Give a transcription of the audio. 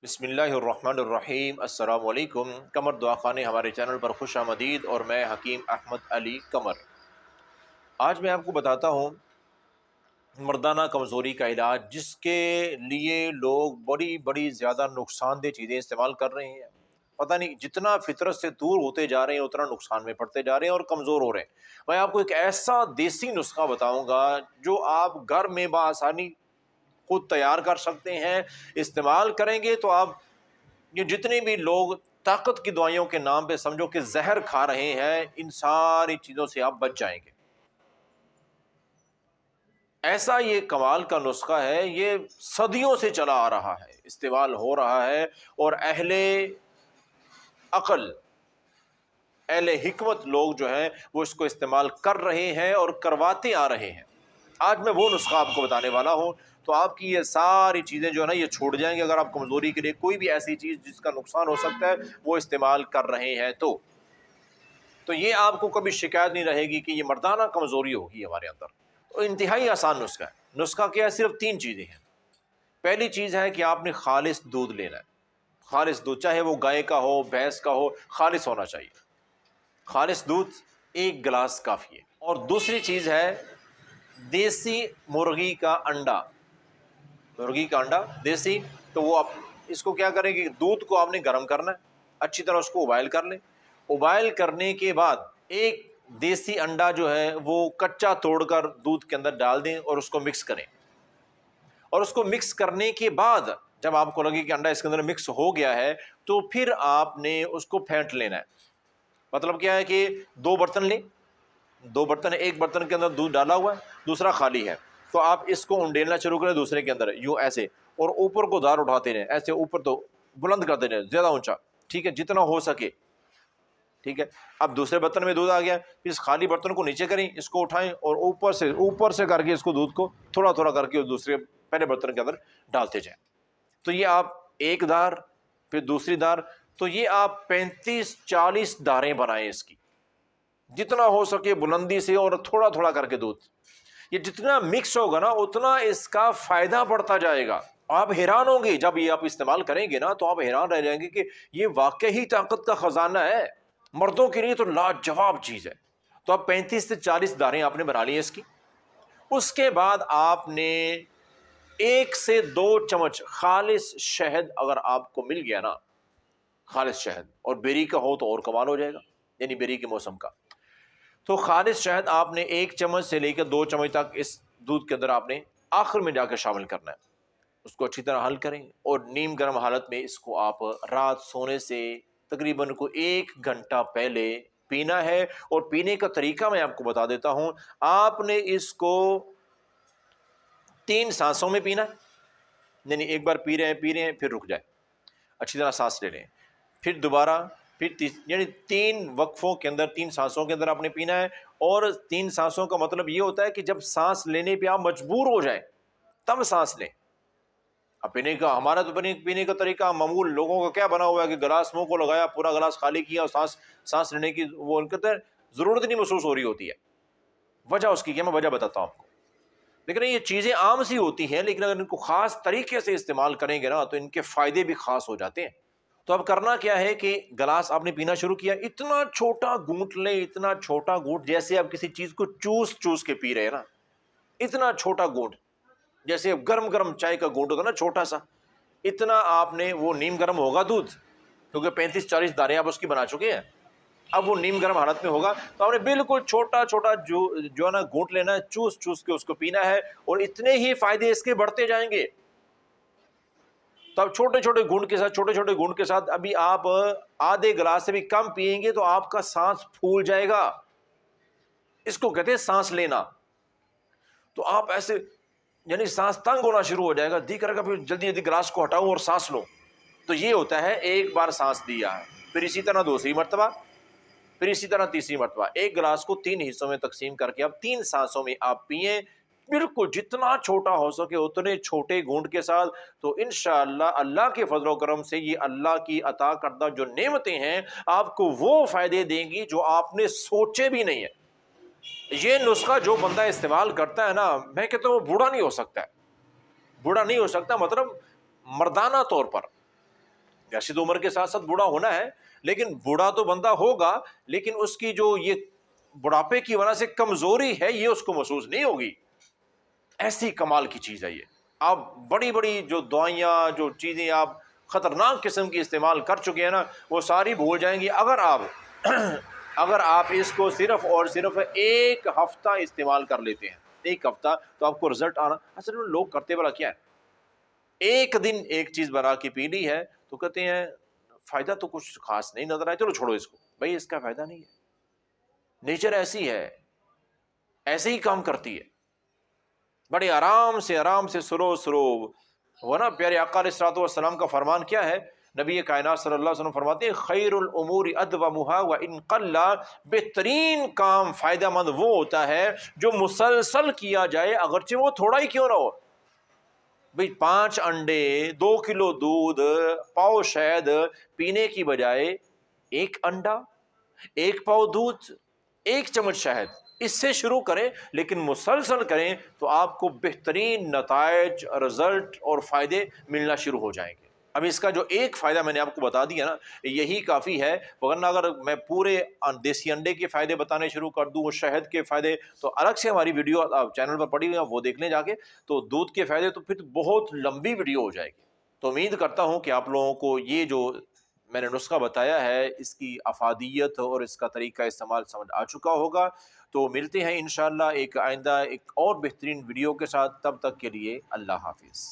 بسم اللہ الرحمن الرحیم۔ السلام علیکم۔ قمر دعا خانے ہمارے چینل پر خوش آمدید، اور میں حکیم احمد علی قمر۔ آج میں آپ کو بتاتا ہوں مردانہ کمزوری کا علاج، جس کے لیے لوگ بڑی بڑی زیادہ نقصان دہ چیزیں استعمال کر رہے ہیں۔ پتہ نہیں جتنا فطرت سے دور ہوتے جا رہے ہیں اتنا نقصان میں پڑتے جا رہے ہیں اور کمزور ہو رہے ہیں۔ میں آپ کو ایک ایسا دیسی نسخہ بتاؤں گا جو آپ گھر میں بآسانی خود تیار کر سکتے ہیں۔ استعمال کریں گے تو آپ یہ جتنے بھی لوگ طاقت کی دوائیوں کے نام پہ سمجھو کہ زہر کھا رہے ہیں، ان ساری چیزوں سے آپ بچ جائیں گے۔ ایسا یہ کمال کا نسخہ ہے، یہ صدیوں سے چلا آ رہا ہے، استعمال ہو رہا ہے، اور اہل عقل، اہل حکمت لوگ جو ہیں وہ اس کو استعمال کر رہے ہیں اور کرواتے آ رہے ہیں۔ آج میں وہ نسخہ آپ کو بتانے والا ہوں، تو آپ کی یہ ساری چیزیں جو ہے نا یہ چھوٹ جائیں گے، اگر آپ کمزوری کے لیے کوئی بھی ایسی چیز جس کا نقصان ہو سکتا ہے وہ استعمال کر رہے ہیں تو یہ آپ کو کبھی شکایت نہیں رہے گی کہ یہ مردانہ کمزوری ہوگی ہمارے اندر۔ تو انتہائی آسان نسخہ ہے۔ نسخہ کیا ہے؟ صرف 3 چیزیں ہیں۔ پہلی چیز ہے کہ آپ نے خالص دودھ لینا ہے۔ خالص دودھ، چاہے وہ گائے کا ہو، بھینس کا ہو، خالص ہونا چاہیے۔ خالص دودھ 1 گلاس کافی ہے۔ اور دوسری چیز ہے دیسی مرغی کا انڈا۔ مرغی کا انڈا دیسی، تو وہ آپ اس کو کیا کریں کہ دودھ کو آپ نے گرم کرنا ہے، اچھی طرح اس کو ابائل کر لیں۔ ابائل کرنے کے بعد ایک دیسی انڈا جو ہے وہ کچا توڑ کر دودھ کے اندر ڈال دیں اور اس کو مکس کریں۔ اور اس کو مکس کرنے کے بعد جب آپ کو لگے کہ انڈا اس کے اندر مکس ہو گیا ہے تو پھر آپ نے اس کو پھینٹ لینا ہے۔ مطلب کیا ہے کہ 2 برتن لیں، 2 برتن، ایک برتن کے اندر دودھ ڈالا ہوا ہے، دوسرا خالی ہے، تو آپ اس کو انڈیلنا شروع کریں دوسرے کے اندر، یوں ایسے، اور اوپر کو دار اٹھاتے رہیں، ایسے اوپر تو بلند کرتے رہیں، زیادہ اونچا، ٹھیک ہے، جتنا ہو سکے، ٹھیک ہے۔ اب دوسرے برتن میں دودھ آ گیا، پھر اس خالی برتن کو نیچے کریں، اس کو اٹھائیں اور اوپر سے کر کے اس کو دودھ کو تھوڑا تھوڑا کر کے دوسرے پہلے برتن کے اندر ڈالتے جائیں۔ تو یہ آپ ایک دار، پھر دوسری دار، تو یہ آپ 35-40 داریں بنائیں اس کی، جتنا ہو سکے بلندی سے، اور تھوڑا تھوڑا کر کے دودھ۔ یہ جتنا مکس ہوگا نا اتنا اس کا فائدہ بڑھتا جائے گا۔ آپ حیران ہوں گے جب یہ آپ استعمال کریں گے نا، تو آپ حیران رہ جائیں گے کہ یہ واقعی طاقت کا خزانہ ہے۔ مردوں کے لیے تو لاجواب چیز ہے۔ تو اب 35 سے 40 داریں آپ نے بنا لی ہیں اس کی۔ اس کے بعد آپ نے 1 سے 2 چمچ خالص شہد، اگر آپ کو مل گیا نا خالص شہد، اور بیری کا ہو تو اور کمال ہو جائے گا، یعنی بیری کے موسم کا، تو خالص شہد آپ نے 1 چمچ سے لے کر 2 چمچ تک اس دودھ کے اندر آپ نے آخر میں جا کے شامل کرنا ہے۔ اس کو اچھی طرح حل کریں، اور نیم گرم حالت میں اس کو آپ رات سونے سے تقریباً 1 گھنٹہ پہلے پینا ہے۔ اور پینے کا طریقہ میں آپ کو بتا دیتا ہوں۔ آپ نے اس کو 3 سانسوں میں پینا ہے، یعنی ایک بار پی رہے ہیں پھر رک جائے، اچھی طرح سانس لے لیں، پھر دوبارہ، پھر یعنی 3 وقفوں کے اندر، 3 سانسوں کے اندر آپ نے پینا ہے۔ اور 3 سانسوں کا مطلب یہ ہوتا ہے کہ جب سانس لینے پہ آپ مجبور ہو جائیں تب سانس لیں۔ اب پینے کا، ہمارا تو پینے کا طریقہ معمول لوگوں کا کیا بنا ہوا ہے کہ گلاس منہ کو لگایا، پورا گلاس خالی کیا، اور سانس لینے کی وہ ان کہتے ہیں ضرورت نہیں محسوس ہو رہی ہوتی ہے۔ وجہ اس کی کیا، میں وجہ بتاتا ہوں آپ کو۔ لیکن یہ چیزیں عام سی ہوتی ہیں، لیکن اگر ان کو خاص طریقے سے استعمال کریں گے نا تو ان کے فائدے بھی خاص ہو جاتے ہیں۔ تو اب کرنا کیا ہے کہ گلاس آپ نے پینا شروع کیا، اتنا چھوٹا گھونٹ لیں، اتنا چھوٹا گھونٹ جیسے آپ کسی چیز کو چوس کے پی رہے ہیں نا، اتنا چھوٹا گھونٹ، جیسے گرم گرم چائے کا گھونٹ ہوگا نا چھوٹا سا، اتنا آپ نے، وہ نیم گرم ہوگا دودھ، کیونکہ 35-40 داریں آپ اس کی بنا چکے ہیں، اب وہ نیم گرم حالت میں ہوگا، تو آپ نے بالکل چھوٹا چھوٹا جو ہے نا گھونٹ لینا ہے، چوس کے اس کو پینا ہے، اور اتنے ہی فائدے اس کے بڑھتے جائیں گے۔ تو اب چھوٹے چھوٹے گھونٹ کے ساتھ ابھی آپ آدھے گلاس سے بھی کم پیئیں گے تو آپ کا سانس پھول جائے گا۔ اس کو کہتے ہیں سانس لینا۔ تو آپ ایسے، یعنی سانس تنگ ہونا شروع ہو جائے گا، دی کرے گا پھر جلدی گلاس کو ہٹاؤں اور سانس لو۔ تو یہ ہوتا ہے، ایک بار سانس دیا ہے، پھر اسی طرح دوسری مرتبہ، پھر اسی طرح تیسری مرتبہ، ایک گلاس کو 3 حصوں میں تقسیم کر کے اب 3 سانسوں میں آپ پئیں، بالکل جتنا چھوٹا ہو سکے اتنے چھوٹے گھونٹ کے ساتھ۔ تو انشاءاللہ اللہ کے فضل و کرم سے یہ اللہ کی عطا کردہ جو نعمتیں ہیں آپ کو وہ فائدے دیں گی جو آپ نے سوچے بھی نہیں ہیں۔ یہ نسخہ جو بندہ استعمال کرتا ہے نا، میں کہتا ہوں وہ بوڑھا نہیں ہو سکتا ہے، بوڑھا نہیں ہو سکتا، مطلب مردانہ طور پر رشید عمر کے ساتھ ساتھ بوڑھا ہونا ہے، لیکن بوڑھا تو بندہ ہوگا، لیکن اس کی جو یہ بڑھاپے کی وجہ سے کمزوری ہے یہ اس کو محسوس نہیں ہوگی۔ ایسی کمال کی چیز ہے یہ۔ آپ بڑی بڑی جو دعائیاں، جو چیزیں آپ خطرناک قسم کی استعمال کر چکے ہیں نا، وہ ساری بھول جائیں گی اگر آپ اس کو صرف اور صرف ایک ہفتہ استعمال کر لیتے ہیں، ایک ہفتہ، تو آپ کو رزلٹ آنا۔ اصل میں لوگ کرتے بڑا کیا ہے، ایک دن ایک چیز بنا کے پی لی ہے تو کہتے ہیں فائدہ تو کچھ خاص نہیں نظر آیا، چلو چھوڑو اس کو، بھائی اس کا فائدہ نہیں ہے۔ نیچر ایسی ہے، ایسے ہی کام کرتی ہے، بڑے آرام سے سلو وہ نا۔ پیارے آقا علیہ الصلوۃ والسلام کا فرمان کیا ہے؟ نبی کائنات صلی اللہ علیہ وسلم فرماتے ہیں خیر الامور ادومها وان قل، بہترین کام، فائدہ مند وہ ہوتا ہے جو مسلسل کیا جائے اگرچہ وہ تھوڑا ہی کیوں نہ ہو۔ بھئی 5 انڈے، 2 کلو دودھ، پاؤ شہد پینے کی بجائے 1 انڈا، 1 پاؤ دودھ، 1 چمچ شہد، اس سے شروع کریں، لیکن مسلسل کریں تو آپ کو بہترین نتائج، رزلٹ اور فائدے ملنا شروع ہو جائیں گے۔ اب اس کا جو ایک فائدہ میں نے آپ کو بتا دیا نا، یہی کافی ہے، ورنہ اگر میں پورے دیسی انڈے کے فائدے بتانے شروع کر دوں، شہد کے فائدے، تو الگ سے ہماری ویڈیو چینل پر پڑی ہوئی ہے، وہ دیکھ لیں جا کے۔ تو دودھ کے فائدے تو پھر بہت لمبی ویڈیو ہو جائے گی۔ تو امید کرتا ہوں کہ آپ لوگوں کو یہ جو میں نے نسخہ بتایا ہے اس کی افادیت اور اس کا طریقہ استعمال سمجھ آ چکا ہوگا۔ تو ملتے ہیں انشاءاللہ ایک آئندہ ایک اور بہترین ویڈیو کے ساتھ، تب تک کے لیے اللہ حافظ۔